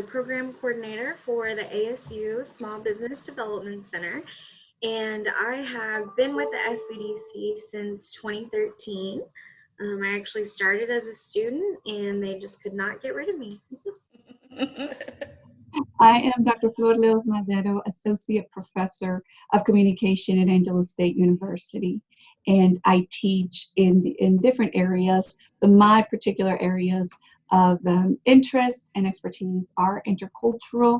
program coordinator for the ASU Small Business Development Center, and I have been with the SBDC since 2013. I actually started as a student, and they just could not get rid of me. I am Dr. Flor Leos Madero, Associate Professor of Communication at Angelo State University. And I teach in different areas, but my particular areas of interest and expertise are intercultural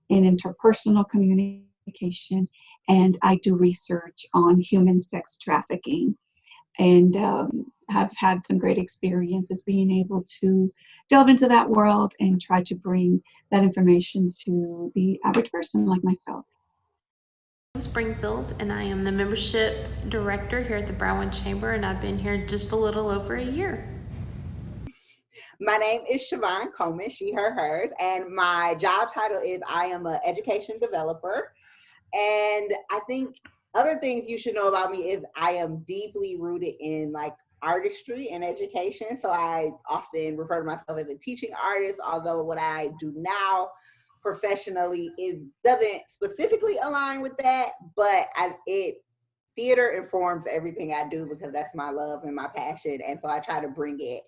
and interpersonal communication. And I do research on human sex trafficking. And have had some great experiences being able to delve into that world and try to bring that information to the average person like myself. I'm Springfield, and I am the membership director here at the Broward Chamber, and I've been here just a little over a year. My name is Siobhan Coleman, she, her, hers, and my job title is I am an education developer. And I think other things you should know about me is I am deeply rooted in like artistry and education. So I often refer to myself as a teaching artist, although what I do now professionally doesn't specifically align with that, but theater informs everything I do because that's my love and my passion. And so I try to bring it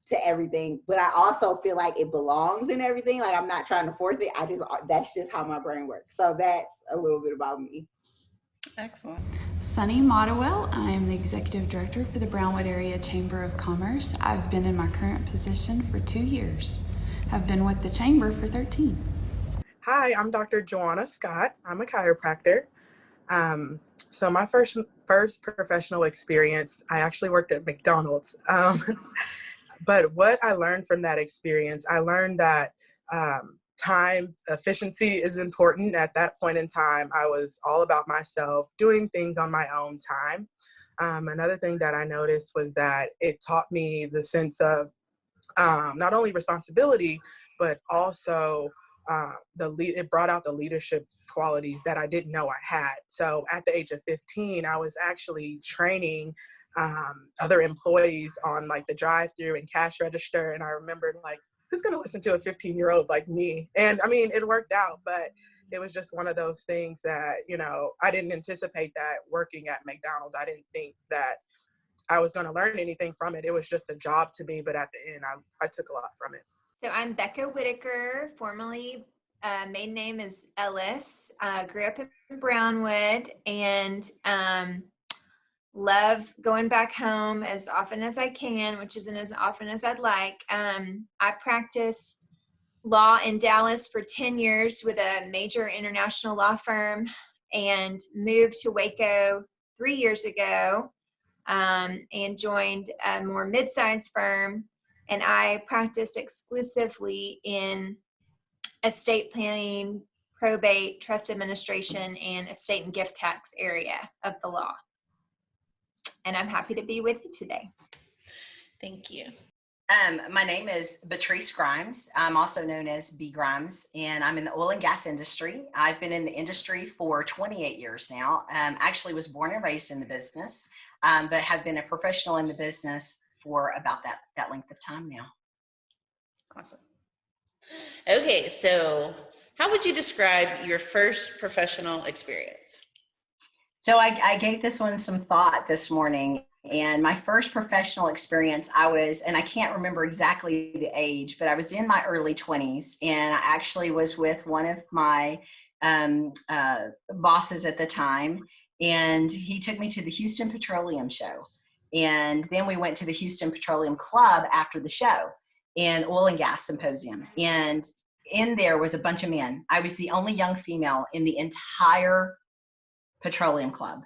to everything, but I also feel like it belongs in everything. Like I'm not trying to force it. That's just how my brain works. So that's a little bit about me. Excellent. Sunny Mottowell. I am the Executive Director for the Brownwood Area Chamber of Commerce. I've been in my current position for 2 years. I've been with the Chamber for 13. Hi, I'm Dr. Joanna Scott. I'm a chiropractor. So my first professional experience, I actually worked at McDonald's. But what I learned from that experience, I learned that time efficiency is important. At that point in time, I was all about myself, doing things on my own time. Another thing that I noticed was that it taught me the sense of not only responsibility, but also it brought out the leadership qualities that I didn't know I had. So at the age of 15, I was actually training other employees on like the drive-through and cash register. And I remembered like, who's going to listen to a 15-year-old like me? And I mean, it worked out, but it was just one of those things that, you know, I didn't anticipate that working at McDonald's. I didn't think that I was going to learn anything from it. It was just a job to me, but at the end, I took a lot from it. So I'm Becca Whitaker, formerly maiden name is Ellis. Grew up in Brownwood and love going back home as often as I can, which isn't as often as I'd like. I practiced law in Dallas for 10 years with a major international law firm and moved to Waco 3 years ago and joined a more mid-sized firm. And I practiced exclusively in estate planning, probate, trust administration, and estate and gift tax area of the law. And I'm happy to be with you today. Thank you. My name is Patrice Grimes. I'm also known as B Grimes, and I'm in the oil and gas industry. I've been in the industry for 28 years now. Actually was born and raised in the business, but have been a professional in the business for about that length of time now. Awesome. Okay, so how would you describe your first professional experience? So I gave this one some thought this morning, and my first professional experience, and I can't remember exactly the age, but I was in my early 20s, and I actually was with one of my bosses at the time, and he took me to the Houston Petroleum Show. And then we went to the Houston Petroleum Club after the show, and oil and gas symposium. And in there was a bunch of men. I was the only young female in the entire petroleum club.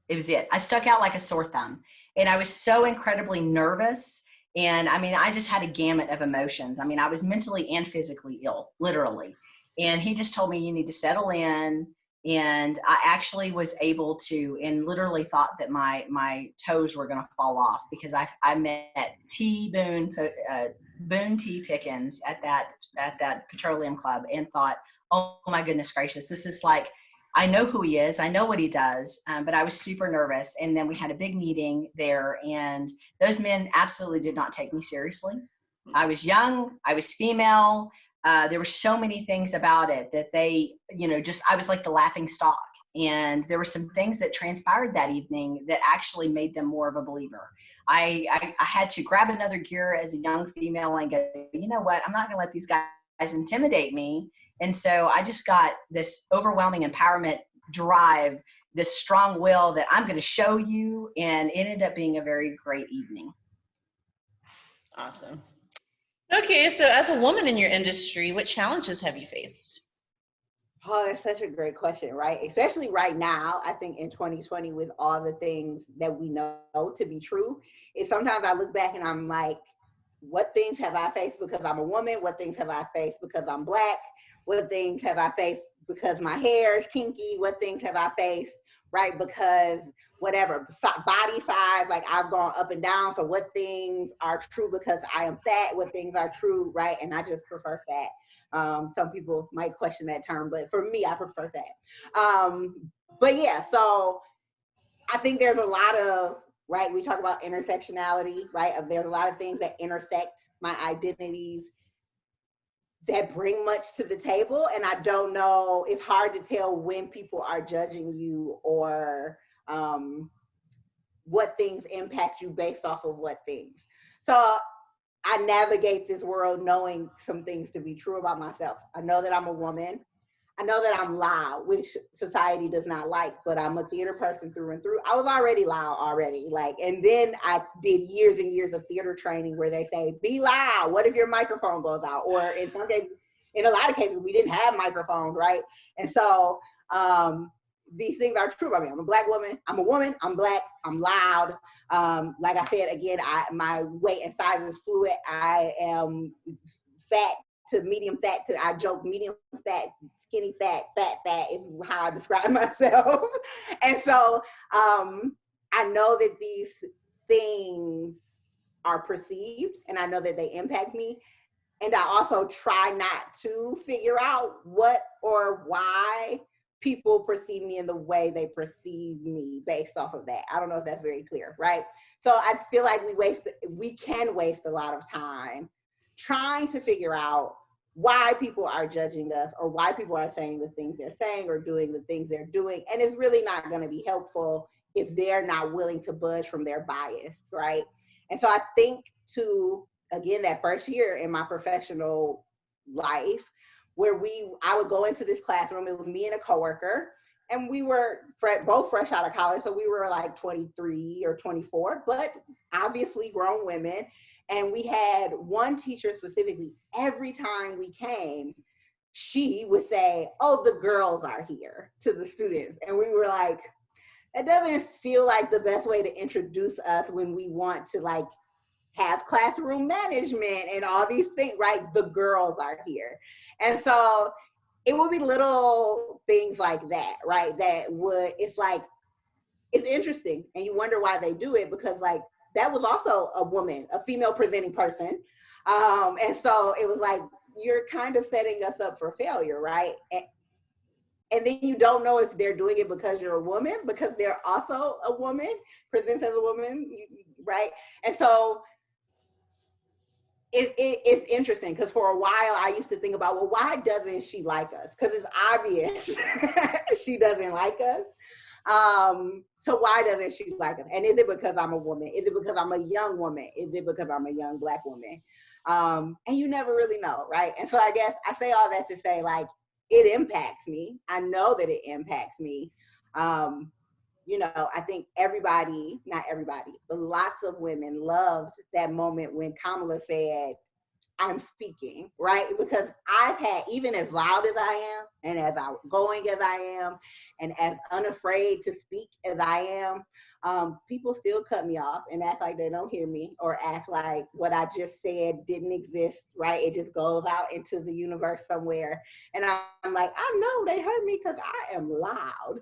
It was it. I stuck out like a sore thumb. And I was so incredibly nervous. And I mean, I just had a gamut of emotions. I mean, I was mentally and physically ill, literally. And he just told me, you need to settle in. And I actually was able to, and literally thought that my toes were going to fall off, because I met Boone T. Pickens at that petroleum club and thought, oh my goodness gracious, this is like, I know who he is, I know what he does, but I was super nervous. And then we had a big meeting there, and those men absolutely did not take me seriously. I was young, I was female, there were so many things about it that they, I was like the laughing stock. And there were some things that transpired that evening that actually made them more of a believer. I had to grab another gear as a young female and go, you know what, I'm not going to let these guys intimidate me. And so I just got this overwhelming empowerment drive, this strong will that I'm going to show you. And it ended up being a very great evening. Awesome. Okay, so as a woman in your industry, what challenges have you faced? Oh, that's such a great question, right? Especially right now, I think in 2020, with all the things that we know to be true, is sometimes I look back and I'm like, what things have I faced because I'm a woman? What things have I faced because I'm Black? What things have I faced because my hair is kinky? What things have I faced, right? Because whatever, body size, like I've gone up and down. So what things are true because I am fat? What things are true, right? And I just prefer fat. Some people might question that term, but for me, I prefer that. But yeah, so I think there's a lot of, right, we talk about intersectionality, right? There's a lot of things that intersect my identities that bring much to the table. And I don't know, it's hard to tell when people are judging you or what things impact you based off of what things. So I navigate this world knowing some things to be true about myself. I know that I'm a woman. I know that I'm loud, which society does not like, but I'm a theater person through and through. I was already loud already, and then I did years and years of theater training where they say, be loud. What if your microphone goes out? Or in some cases, in a lot of cases, we didn't have microphones, right? And so these things are true about me. I'm a Black woman. I'm a woman. I'm Black. I'm loud. Like I said, again, my weight and size is fluid. I am fat to medium fat to, I joke, medium fat, skinny fat, fat is how I describe myself. And so I know that these things are perceived and I know that they impact me. And I also try not to figure out what or why people perceive me in the way they perceive me based off of that. I don't know if that's very clear, right? So I feel like we can waste a lot of time trying to figure out why people are judging us or why people are saying the things they're saying or doing the things they're doing. And it's really not going to be helpful if they're not willing to budge from their bias, right? And so I think again, that first year in my professional life, where I would go into this classroom, it was me and a coworker, and we were both fresh out of college, so we were like 23 or 24, but obviously grown women. And we had one teacher specifically, every time we came, she would say, oh, the girls are here to the students. And we were like, that doesn't feel like the best way to introduce us when we want to have classroom management and all these things, right? The girls are here. And so it would be little things like that, right? It's interesting. And you wonder why they do it, because that was also a woman, a female presenting person. And so it was like, you're kind of setting us up for failure, right? And then you don't know if they're doing it because you're a woman, because they're also a woman, presents as a woman, right? And so it's interesting, because for a while I used to think about, well, why doesn't she like us? Because it's obvious she doesn't like us. So why doesn't she like us? And is it because I'm a woman? Is it because I'm a young woman? Is it because I'm a young Black woman? And you never really know, right? And so I guess I say all that to say, it impacts me. I know that it impacts me. I think not everybody, but lots of women loved that moment when Kamala said, I'm speaking, right? Because I've had, even as loud as I am and as outgoing as I am and as unafraid to speak as I am, people still cut me off and act like they don't hear me, or act like what I just said didn't exist, right? It just goes out into the universe somewhere. And I'm like, I know they heard me because I am loud.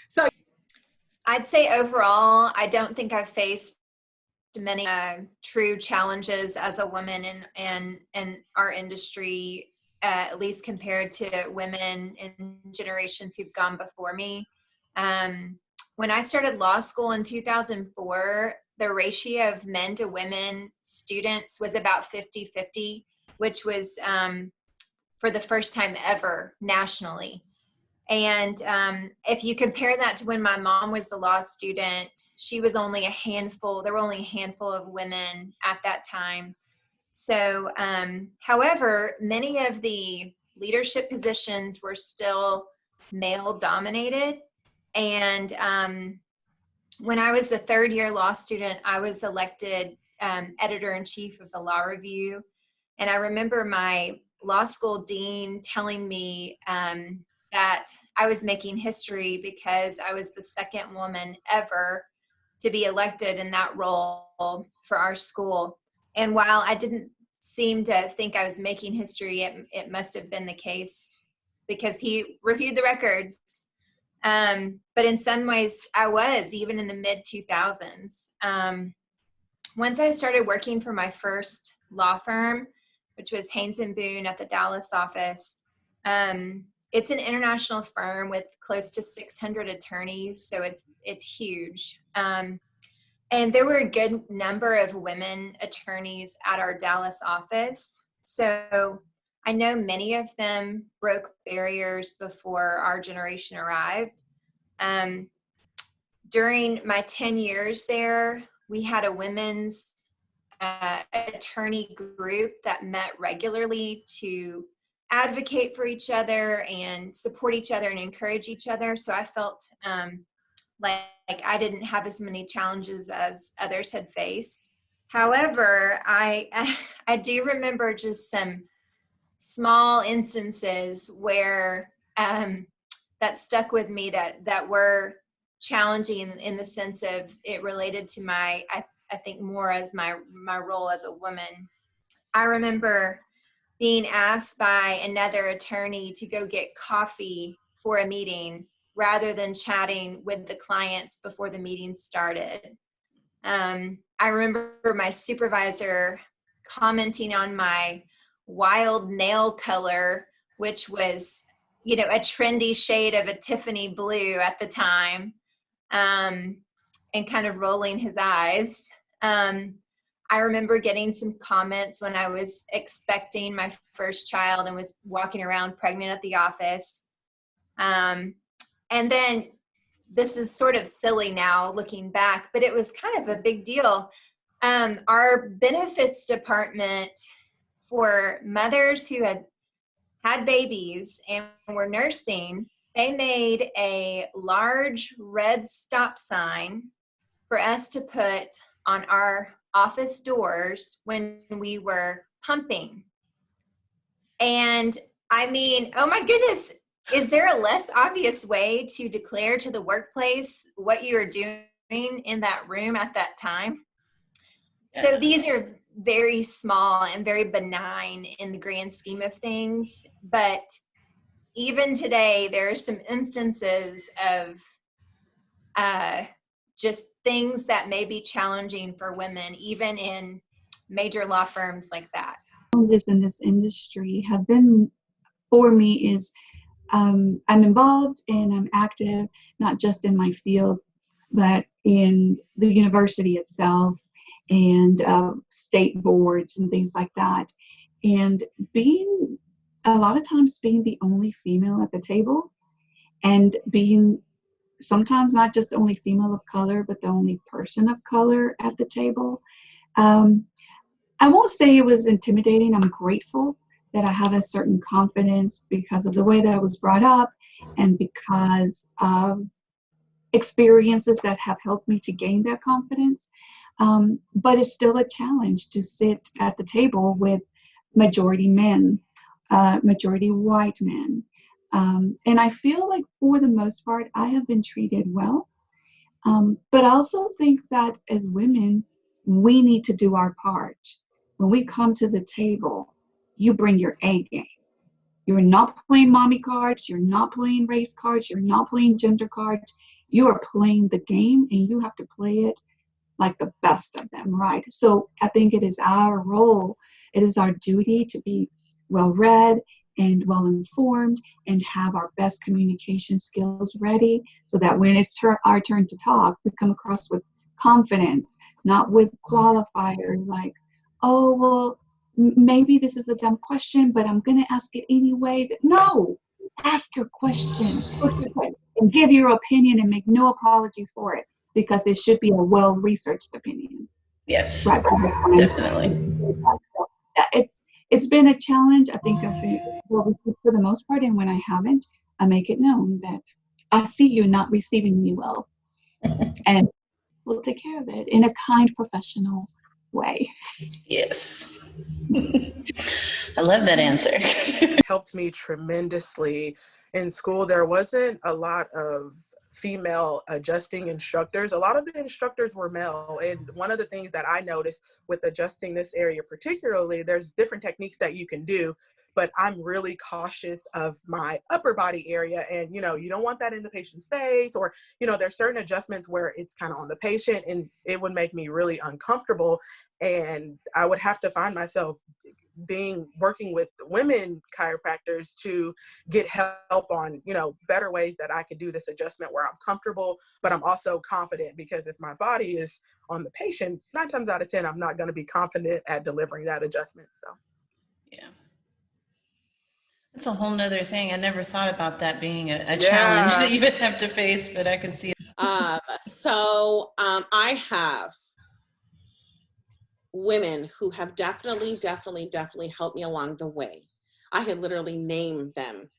So I'd say overall, I don't think I've faced many true challenges as a woman in our industry, at least compared to women in generations who've gone before me. When I started law school in 2004, the ratio of men to women students was about 50-50. which was for the first time ever nationally. And if you compare that to when my mom was a law student, she was only a handful. There were only a handful of women at that time. So, however, many of the leadership positions were still male dominated. And when I was a third year law student, I was elected editor-in-chief of the Law Review. And I remember my law school dean telling me that I was making history because I was the second woman ever to be elected in that role for our school. And while I didn't seem to think I was making history, it must have been the case because he reviewed the records. But in some ways I was, even in the mid 2000s. Once I started working for my first law firm, which was Haynes and Boone at the Dallas office, it's an international firm with close to 600 attorneys, so it's huge. And there were a good number of women attorneys at our Dallas office. So I know many of them broke barriers before our generation arrived. During my 10 years there, we had a women's attorney group that met regularly to advocate for each other and support each other and encourage each other. So I felt like I didn't have as many challenges as others had faced. However, I do remember just some small instances where that stuck with me that were challenging in the sense of it related to I think more as my role as a woman. I remember being asked by another attorney to go get coffee for a meeting rather than chatting with the clients before the meeting started. I remember my supervisor commenting on my wild nail color, which was, a trendy shade of a Tiffany blue at the time, and kind of rolling his eyes. I remember getting some comments when I was expecting my first child and was walking around pregnant at the office. And then this is sort of silly now looking back, but it was kind of a big deal. Our benefits department for mothers who had babies and were nursing, they made a large red stop sign for us to put on our office doors when we were pumping. And I mean, oh my goodness, is there a less obvious way to declare to the workplace what you are doing in that room at that time? So these are very small and very benign in the grand scheme of things. But even today, there are some instances of just things that may be challenging for women, even in major law firms like that. Challenges in this industry have been, for me, is I'm involved and I'm active, not just in my field, but in the university itself and state boards and things like that. And a lot of times being the only female at the table and being sometimes not just the only female of color, but the only person of color at the table. I won't say it was intimidating. I'm grateful that I have a certain confidence because of the way that I was brought up and because of experiences that have helped me to gain that confidence. But it's still a challenge to sit at the table with majority men, majority white men. And I feel like for the most part, I have been treated well. But I also think that as women, we need to do our part. When we come to the table, you bring your A game. You're not playing mommy cards. You're not playing race cards. You're not playing gender cards. You are playing the game and you have to play it like the best of them, right? So I think it is our role, it is our duty to be well-read and well-informed and have our best communication skills ready so that when it's our turn to talk, we come across with confidence, not with qualifiers like, oh, well, maybe this is a dumb question, but I'm going to ask it anyways. No, ask your question, and give your opinion and make no apologies for it, because it should be a well-researched opinion. Yes, Right. definitely. So, yeah, it's been a challenge. I think I've been well received for the most part, and when I haven't, I make it known that I see you're not receiving me well, and we'll take care of it in a kind, professional way. Yes. I love that answer. Helped me tremendously. In school, there wasn't a lot of female adjusting instructors. A lot of the instructors were male. And one of the things that I noticed with adjusting this area particularly, there's different techniques that you can do, but I'm really cautious of my upper body area. And, you know, you don't want that in the patient's face, or, you know, there's certain adjustments where it's kind of on the patient and it would make me really uncomfortable. And I would have to find myself working with women chiropractors to get help on, you know, better ways that I could do this adjustment where I'm comfortable, but I'm also confident, because if my body is on the patient, 9 times out of 10, I'm not going to be confident at delivering that adjustment. So, yeah. That's a whole nother thing. I never thought about that being a Yeah. challenge that you would have to face, but I can see it. I have women who have definitely helped me along the way. I could literally name them.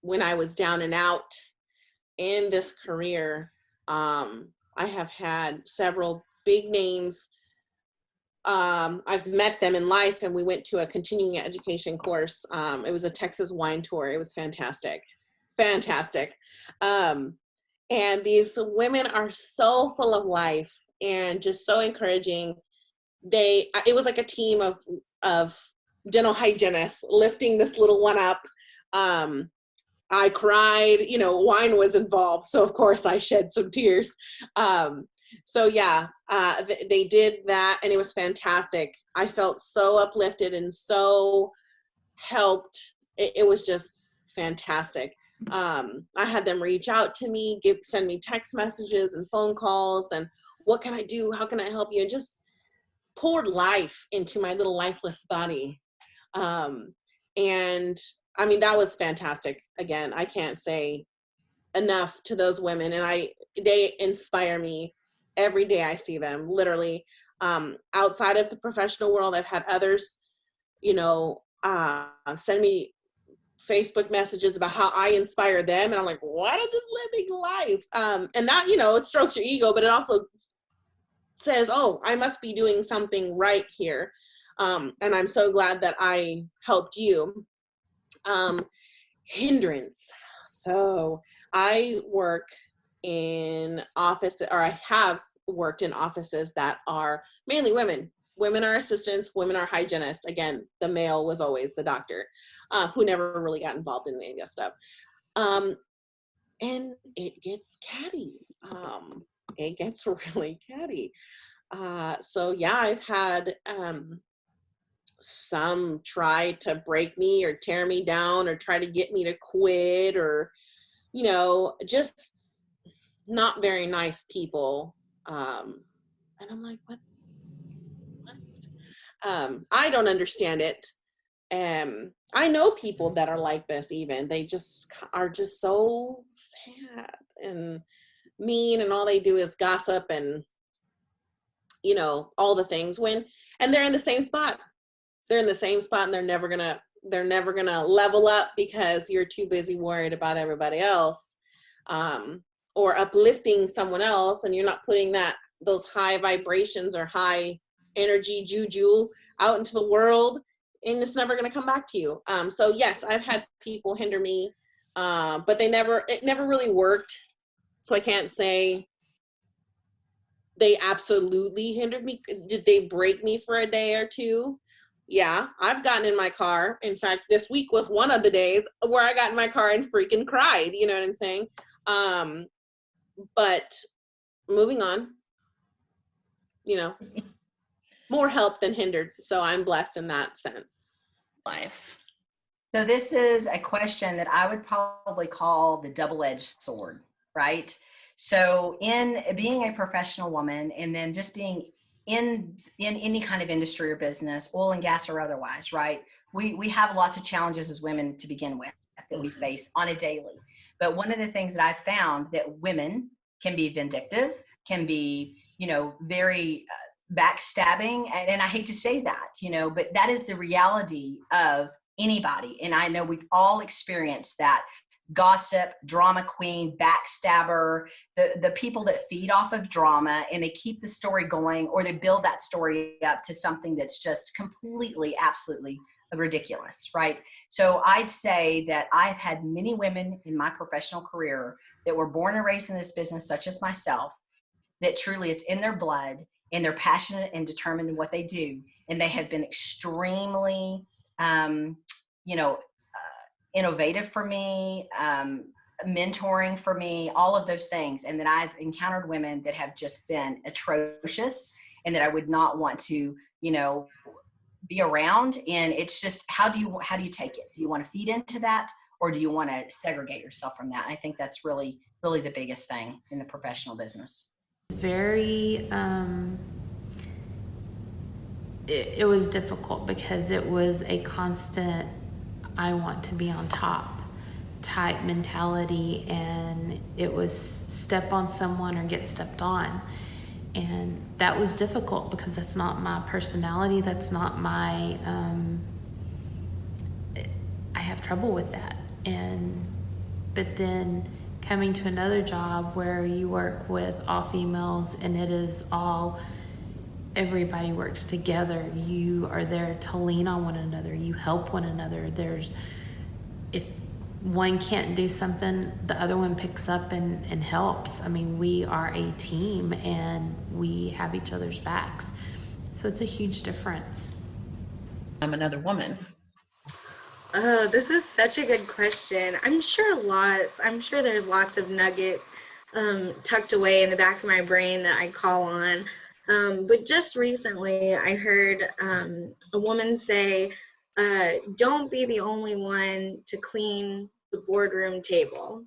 When I was down and out in this career, I have had several big names. I've met them in life, and we went to a continuing education course. It was a Texas wine tour. It was fantastic. And these women are so full of life and just so encouraging. It was like a team of dental hygienists lifting this little one up. I cried, you know, wine was involved. So of course I shed some tears. So yeah, they did that, and it was fantastic. I felt so uplifted and so helped. It was just fantastic. I had them reach out to me, send me text messages and phone calls, and what can I do? How can I help you? And just poured life into my little lifeless body. And I mean, that was fantastic. Again, I can't say enough to those women, and they inspire me every day I see them, literally. Outside of the professional world, I've had others, you know, send me Facebook messages about how I inspire them. And I'm like, what? I'm just living life. And that, you know, it strokes your ego, but it also says, oh, I must be doing something right here. And I'm so glad that I helped you. Hindrance. So I work in office, or I have worked in offices that are mainly women. Women are assistants, women are hygienists. Again, the male was always the doctor, who never really got involved in any of that stuff. And it gets catty. It gets really catty. So yeah, I've had some try to break me or tear me down or try to get me to quit, or, you know, just not very nice people. And I'm like, what? I don't understand it. I know people that are like this even. They just are just so sad and mean, and all they do is gossip and, you know, all the things and they're in the same spot. They're in the same spot, and they're never gonna level up because you're too busy worried about everybody else, or uplifting someone else, and you're not putting those high vibrations or high energy juju out into the world, and it's never going to come back to you. So yes, I've had people hinder me, but it never really worked. So I can't say they absolutely hindered me. Did they break me for a day or two? Yeah, I've gotten in my car. In fact, this week was one of the days where I got in my car and freaking cried. You know what I'm saying? But moving on, you know, more help than hindered. So I'm blessed in that sense. Life. So this is a question that I would probably call the double-edged sword, right? So in being a professional woman, and then just being in any kind of industry or business, oil and gas or otherwise, right? We have lots of challenges as women to begin with that we face on a daily. But one of the things that I've found that women can be vindictive, can be, very backstabbing. And I hate to say that, but that is the reality of anybody. And I know we've all experienced that. Gossip, drama queen, backstabber, the people that feed off of drama and they keep the story going, or they build that story up to something that's just completely, absolutely ridiculous, right? So I'd say that I've had many women in my professional career that were born and raised in this business, such as myself, that truly it's in their blood and they're passionate and determined in what they do. And they have been extremely, innovative for me, mentoring for me, all of those things. And then I've encountered women that have just been atrocious and that I would not want to, be around. And it's just, how do you take it? Do you want to feed into that, or do you want to segregate yourself from that? And I think that's really, really the biggest thing in the professional business. Very, it was difficult because it was a constant, I want to be on top type mentality, and it was step on someone or get stepped on. And that was difficult because that's not my personality. That's not my, I have trouble with that. But then coming to another job where you work with all females and it is all, everybody works together. You are there to lean on one another. You help one another. If one can't do something, the other one picks up and helps. I mean, we are a team and we have each other's backs. So it's a huge difference. I'm another woman. Oh, this is such a good question. I'm sure there's lots of nuggets tucked away in the back of my brain that I call on. But just recently I heard a woman say, don't be the only one to clean the boardroom table.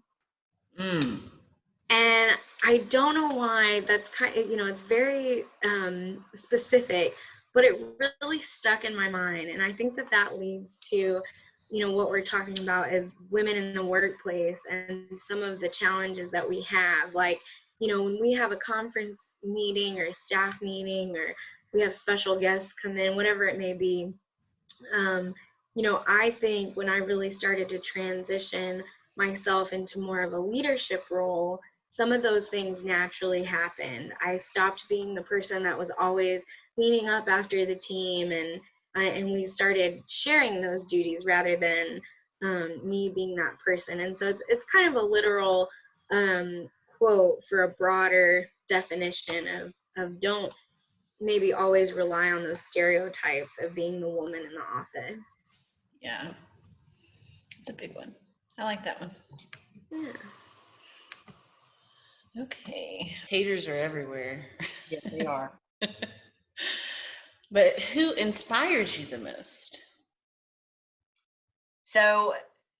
And I don't know why. That's kind of, it's very specific, but it really stuck in my mind. And I think that leads to, what we're talking about as women in the workplace and some of the challenges that we have. Like, when we have a conference meeting or a staff meeting, or we have special guests come in, whatever it may be, I think when I really started to transition myself into more of a leadership role, some of those things naturally happened. I stopped being the person that was always cleaning up after the team, and we started sharing those duties rather than me being that person. And so it's kind of a literal quote for a broader definition of don't maybe always rely on those stereotypes of being the woman in the office. Yeah, it's a big one. I like that one. Yeah. Okay. Haters are everywhere. Yes, they are. But who inspires you the most? So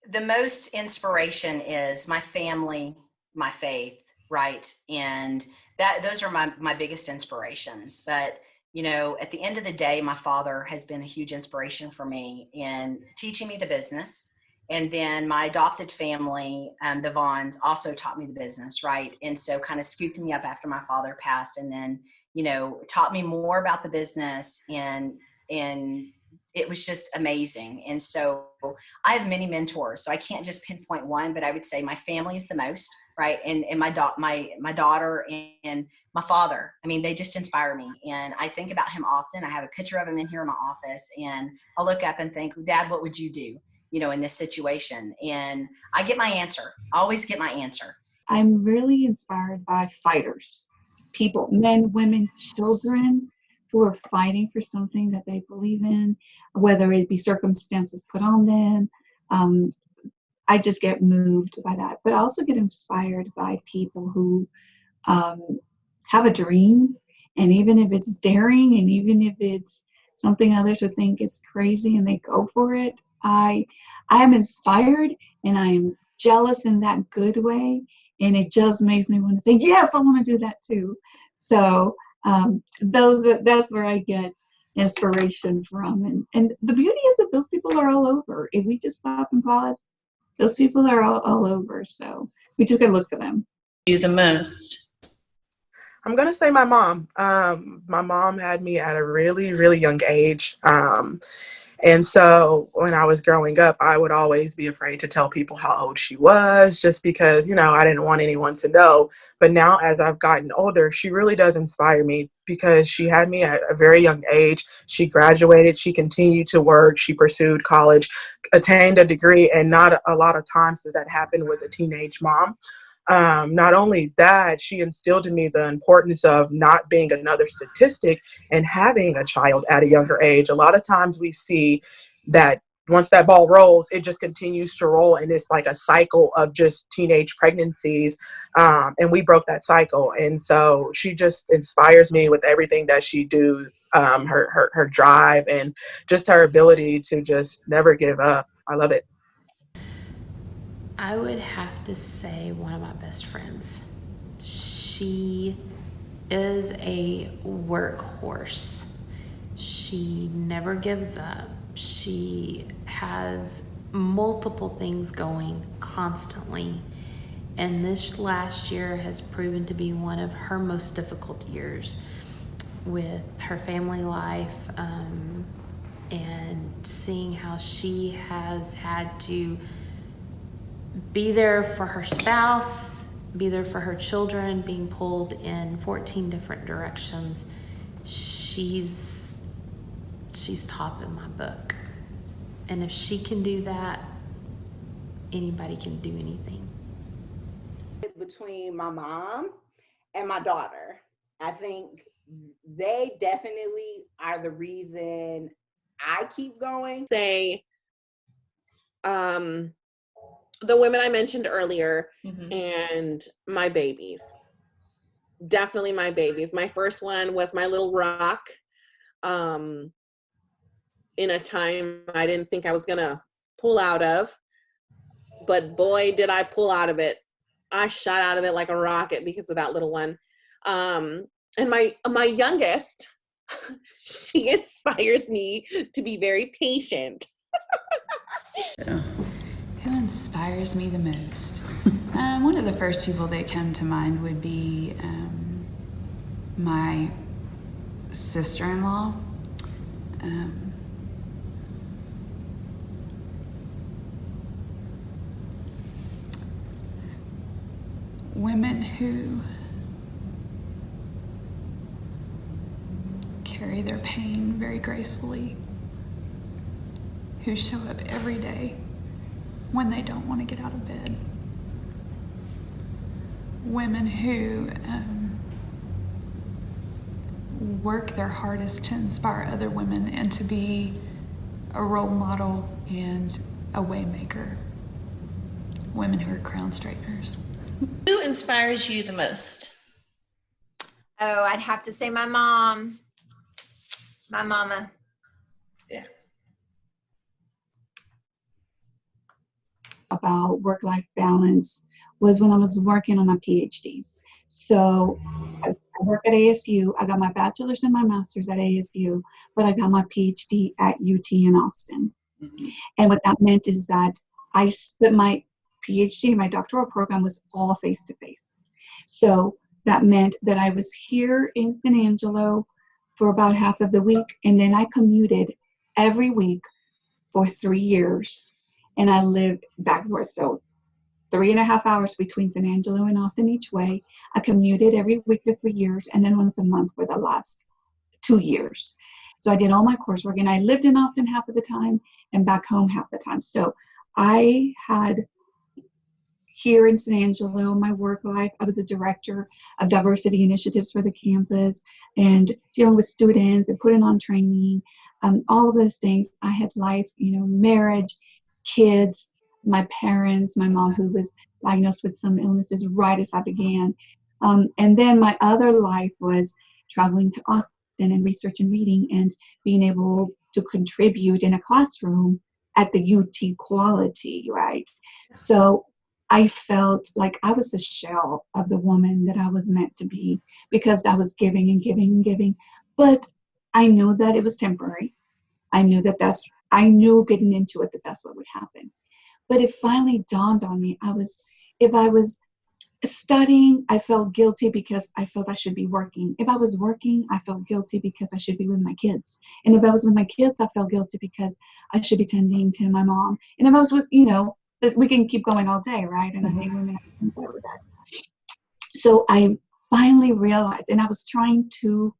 the most inspiration is my family, my faith, right? And those are my biggest inspirations. But at the end of the day, my father has been a huge inspiration for me in teaching me the business. And then my adopted family, the Vaughns, also taught me the business, right? And so kind of scooped me up after my father passed, and then, taught me more about the business, and it was just amazing. And so I have many mentors, so I can't just pinpoint one, but I would say my family is the most, right? And my daughter and my father. I mean, they just inspire me. And I think about him often. I have a picture of him in here in my office, and I'll look up and think, Dad, what would you do, in this situation? And I get my answer. I always get my answer. I'm really inspired by fighters, people, men, women, children, who are fighting for something that they believe in, whether it be circumstances put on them. I just get moved by that. But I also get inspired by people who have a dream, and even if it's daring, and even if it's something others would think it's crazy and they go for it, I am inspired, and I am jealous in that good way. And it just makes me want to say, yes, I want to do that too. So That's where I get inspiration from. And the beauty is that those people are all over. If we just stop and pause, those people are all over. So we just gotta look for them. You the most? I'm gonna say my mom. My mom had me at a really, really young age. And so when I was growing up, I would always be afraid to tell people how old she was just because, I didn't want anyone to know. But now as I've gotten older, she really does inspire me because she had me at a very young age. She graduated, she continued to work, she pursued college, attained a degree, and not a lot of times does that happen with a teenage mom. Not only that, she instilled in me the importance of not being another statistic and having a child at a younger age. A lot of times we see that once that ball rolls, it just continues to roll, and it's like a cycle of just teenage pregnancies. And we broke that cycle. And so she just inspires me with everything that she do, her drive and just her ability to just never give up. I love it. I would have to say one of my best friends. She is a workhorse. She never gives up. She has multiple things going constantly. And this last year has proven to be one of her most difficult years with her family life, and seeing how she has had to be there for her spouse, be there for her children, being pulled in 14 different directions. She's top in my book. And if she can do that, anybody can do anything. Between my mom and my daughter, I think they definitely are the reason I keep going. Say, the women I mentioned earlier, and my babies. Definitely my babies. My first one was my little rock, in a time I didn't think I was gonna pull out of, but boy, did I pull out of it. I shot out of it like a rocket because of that little one. And my youngest, she inspires me to be very patient. Who inspires me the most? One of the first people that come to mind would be my sister-in-law. Women who carry their pain very gracefully, who show up every day when they don't want to get out of bed. Women who work their hardest to inspire other women and to be a role model and a way maker. Women who are crown straighteners. Who inspires you the most? Oh, I'd have to say my mom. My mama. Yeah. About work-life balance was when I was working on my PhD. So I work at ASU. I got my bachelor's and my master's at ASU, but I got my PhD at UT in Austin. And what that meant is that I split my PhD, my doctoral program was all face-to-face. So that meant that I was here in San Angelo for about half of the week, and then I commuted every week for 3 years, and I lived back and forth. So 3.5 hours between San Angelo and Austin each way. I commuted every week for 3 years, and then once a month for the last 2 years. So I did all my coursework, and I lived in Austin half of the time and back home half the time. So I had here in San Angelo, my work life, I was a director of diversity initiatives for the campus and dealing with students and putting on training, all of those things. I had life, marriage, kids, my parents, my mom who was diagnosed with some illnesses right as I began. And then my other life was traveling to Austin and research and reading and being able to contribute in a classroom at the UT quality, right? So I felt like I was the shell of the woman that I was meant to be because I was giving and giving and giving. But I knew that it was temporary. I knew I knew getting into it that that's what would happen. But it finally dawned on me. If I was studying, I felt guilty because I felt I should be working. If I was working, I felt guilty because I should be with my kids. And if I was with my kids, I felt guilty because I should be tending to my mom. And if I was with, we can keep going all day, right? And I think women have to with that. So I finally realized, and I was trying to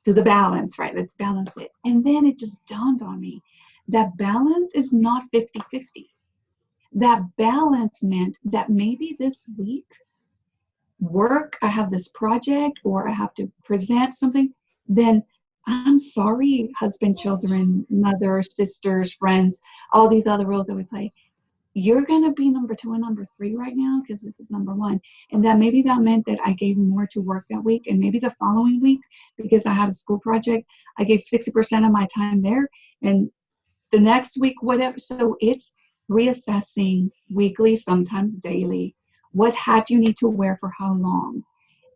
do the balance, right? Let's balance it. And then it just dawned on me that balance is not 50-50. That balance meant that maybe this week, work, I have this project, or I have to present something, then I'm sorry, husband, children, mother, sisters, friends, all these other roles that we play. You're going to be number 2 and number 3 right now because this is number 1. And that maybe that meant that I gave more to work that week. And maybe the following week, because I had a school project, I gave 60% of my time there. And the next week, whatever. So it's reassessing weekly, sometimes daily. What hat you need to wear for how long,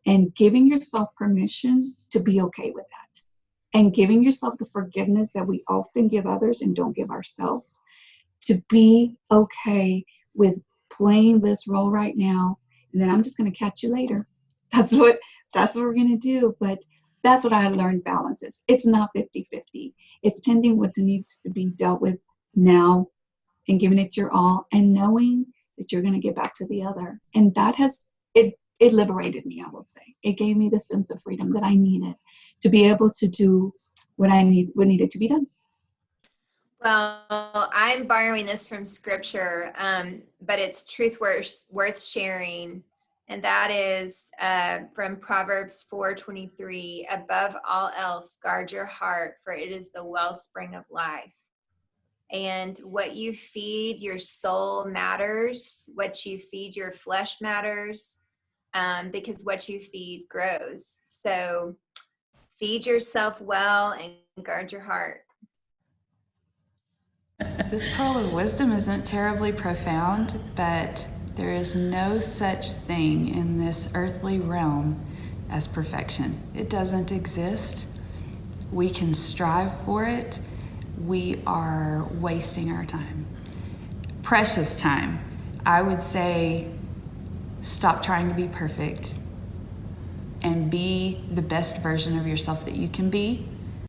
and giving yourself permission to be okay with that, and giving yourself the forgiveness that we often give others and don't give ourselves, to be okay with playing this role right now, and then I'm just going to catch you later. That's what we're going to do. But that's what I learned balance is. It's not 50-50. It's tending what needs to be dealt with now and giving it your all, and knowing that you're going to get back to the other. And that it liberated me, I will say. It gave me the sense of freedom that I needed to be able to do what needed to be done. Well, I'm borrowing this from scripture, but it's truth worth sharing. And that is from Proverbs 4:23, above all else, guard your heart, for it is the wellspring of life. And what you feed your soul matters. What you feed your flesh matters, because what you feed grows. So feed yourself well and guard your heart. This pearl of wisdom isn't terribly profound, but there is no such thing in this earthly realm as perfection. It doesn't exist. We can strive for it. We are wasting our time. Precious time. I would say stop trying to be perfect and be the best version of yourself that you can be.